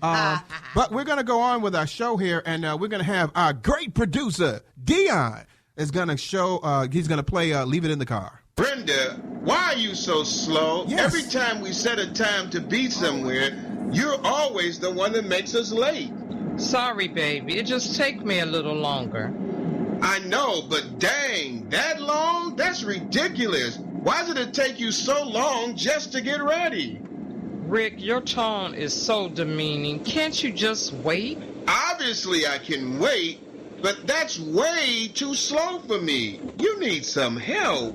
But we're going to go on with our show here, and we're going to have our great producer, Dion, is going to show, he's going to play Leave It in the Car. Brenda, why are you so slow? Yes. Every time we set a time to be somewhere, you're always the one that makes us late. Sorry, baby. It just takes me a little longer. I know, but dang, that long? That's ridiculous. Why did it take you so long just to get ready? Rick, your tone is so demeaning. Can't you just wait? Obviously I can wait, but that's way too slow for me. You need some help.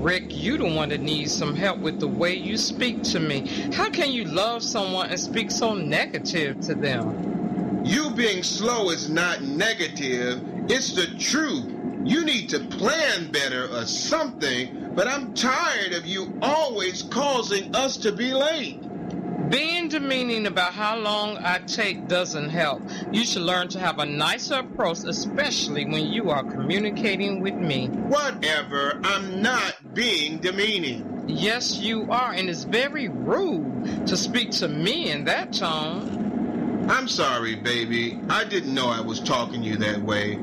Rick, you the one that needs some help with the way you speak to me. How can you love someone and speak so negative to them? You being slow is not negative. It's the truth. You need to plan better or something, but I'm tired of you always causing us to be late. Being demeaning about how long I take doesn't help. You should learn to have a nicer approach, especially when you are communicating with me. Whatever, I'm not being demeaning. Yes, you are, and it's very rude to speak to me in that tone. I'm sorry, baby. I didn't know I was talking to you that way.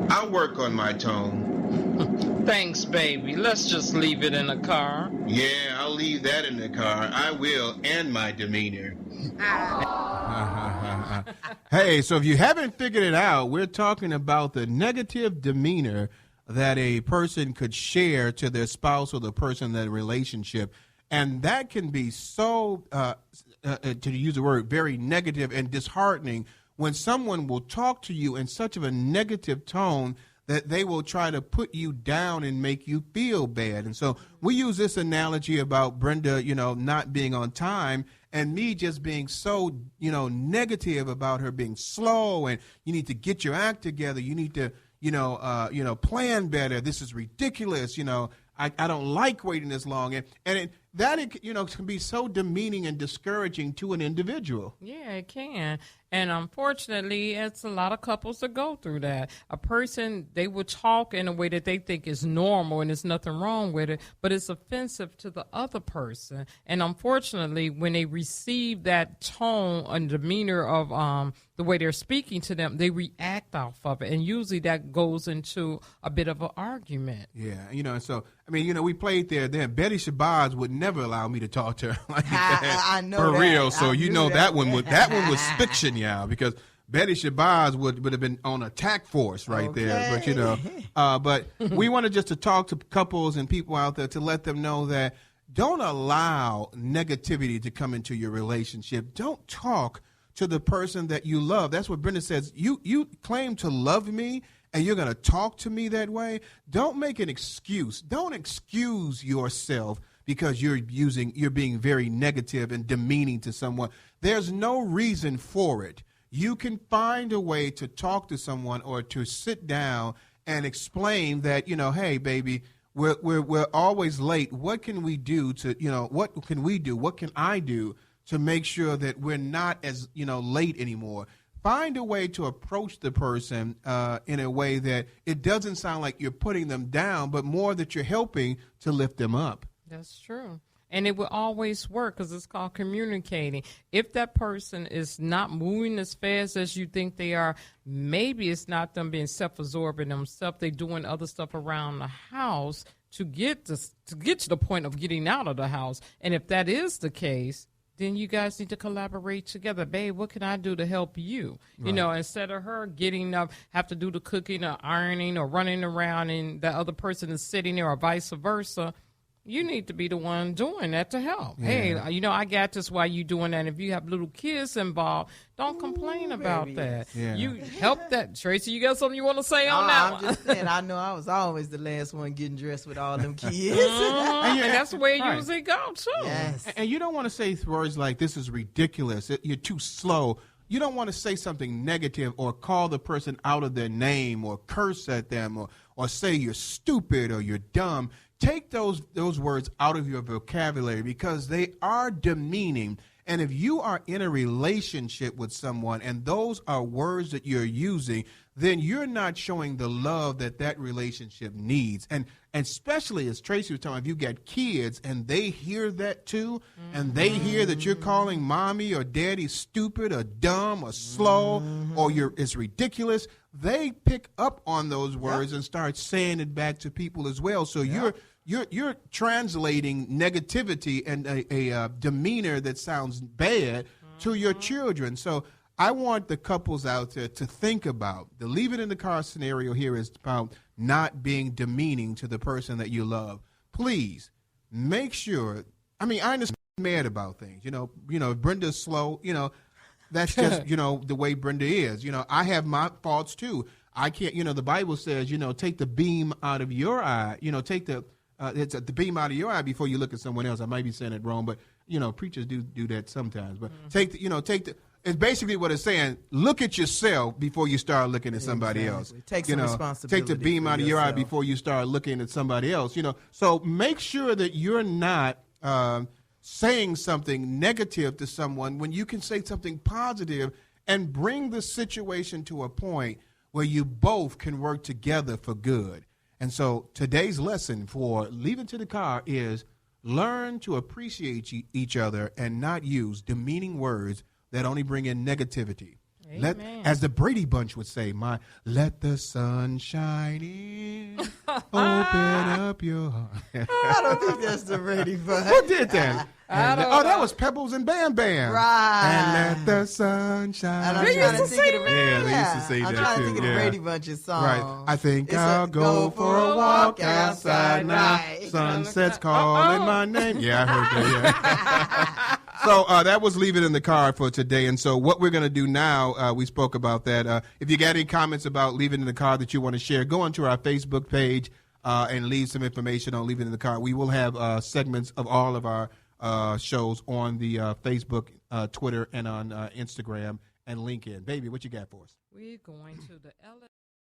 I'll work on my tone. Thanks, baby. Let's just leave it in the car. Yeah, I'll leave that in the car. I will, and my demeanor. Hey, so if you haven't figured it out, we're talking about the negative demeanor that a person could share to their spouse or the person in that relationship. And that can be so, to use the word, very negative and disheartening when someone will talk to you in such of a negative tone that they will try to put you down and make you feel bad. And so we use this analogy about Brenda, not being on time and me just being so, negative about her being slow and you need to get your act together. You need to, plan better. This is ridiculous. I don't like waiting this long. That can be so demeaning and discouraging to an individual. Yeah, it can. And unfortunately, it's a lot of couples that go through that. A person, they will talk in a way that they think is normal and there's nothing wrong with it, but it's offensive to the other person. And unfortunately, when they receive that tone and demeanor of the way they're speaking to them, they react off of it. And usually that goes into a bit of an argument. Yeah, so, we played there. Then Betty Shabazz would never allow me to talk to her like that. I know for that. real. So that one was fiction, because Betty Shabazz would have been on attack force right there. But but we wanted just to talk to couples and people out there to let them know that don't allow negativity to come into your relationship. Don't talk to the person that you love. That's what Brenda says. You claim to love me, and you're going to talk to me that way. Don't make an excuse. Don't excuse yourself because you're being very negative and demeaning to someone. There's no reason for it. You can find a way to talk to someone or to sit down and explain that, hey, baby, we're always late. What can we do what can I do to make sure that we're not as, late anymore? Find a way to approach the person in a way that it doesn't sound like you're putting them down, but more that you're helping to lift them up. That's true. And it will always work because it's called communicating. If that person is not moving as fast as you think they are, maybe it's not them being self-absorbed in themselves. They're doing other stuff around the house to get to the point of getting out of the house. And if that is the case, then you guys need to collaborate together. Babe, what can I do to help you? Right. Instead of her getting up, have to do the cooking or ironing or running around and the other person is sitting there or vice versa, you need to be the one doing that to help. Yeah. Hey, I got this while you doing that. If you have little kids involved, don't complain about that. Yeah. You help that. Tracy, you got something you want to say on that I'm just saying, I know I was always the last one getting dressed with all them kids. And that's the way it usually goes, too. Yes. And you don't want to say words like, this is ridiculous, you're too slow. You don't want to say something negative or call the person out of their name or curse at them or say you're stupid or you're dumb. Take those words out of your vocabulary because they are demeaning And if you are in a relationship with someone and those are words that you're using, then you're not showing the love that that relationship needs. And especially, as Tracy was talking about, if you got kids and they hear that too, and they hear that you're calling mommy or daddy stupid or dumb or slow or it's ridiculous, they pick up on those words and start saying it back to people as well. So you're translating negativity and a demeanor that sounds bad to your children. So I want the couples out there to think about the leave it in the car scenario here is about not being demeaning to the person that you love. Please make sure. I mean, I understand mad about things. You know, if Brenda's slow, that's just, the way Brenda is. I have my faults too. I can't, the Bible says, take the beam out of your eye, take the beam out of your eye before you look at someone else. I might be saying it wrong, but, preachers do that sometimes. But it's basically what it's saying. Look at yourself before you start looking at somebody else. Take some responsibility. Take the beam out of your eye before you start looking at somebody else. So make sure that you're not saying something negative to someone when you can say something positive and bring the situation to a point where you both can work together for good. And so today's lesson for Leave It to the Car is learn to appreciate each other and not use demeaning words that only bring in negativity. As the Brady Bunch would say, let the sun shine in, open up your heart. I don't think that's the Brady Bunch. Who did that? That was Pebbles and Bam Bam. Right. And let the sun shine. And They used to say that. Yeah, they used to say I'm that trying too. to think of the Brady Bunch's song. Right. I think I'll go for a walk outside now. Right. Sunset's calling my name. Yeah, I heard that. Yeah. So that was Leave It in the Car for today. And so what we're going to do now, we spoke about that. If you got any comments about Leave It in the Car that you want to share, go onto our Facebook page and leave some information on Leave It in the Car. We will have segments of all of our shows on the Facebook, Twitter, and on Instagram and LinkedIn. Baby, what you got for us? We're going to the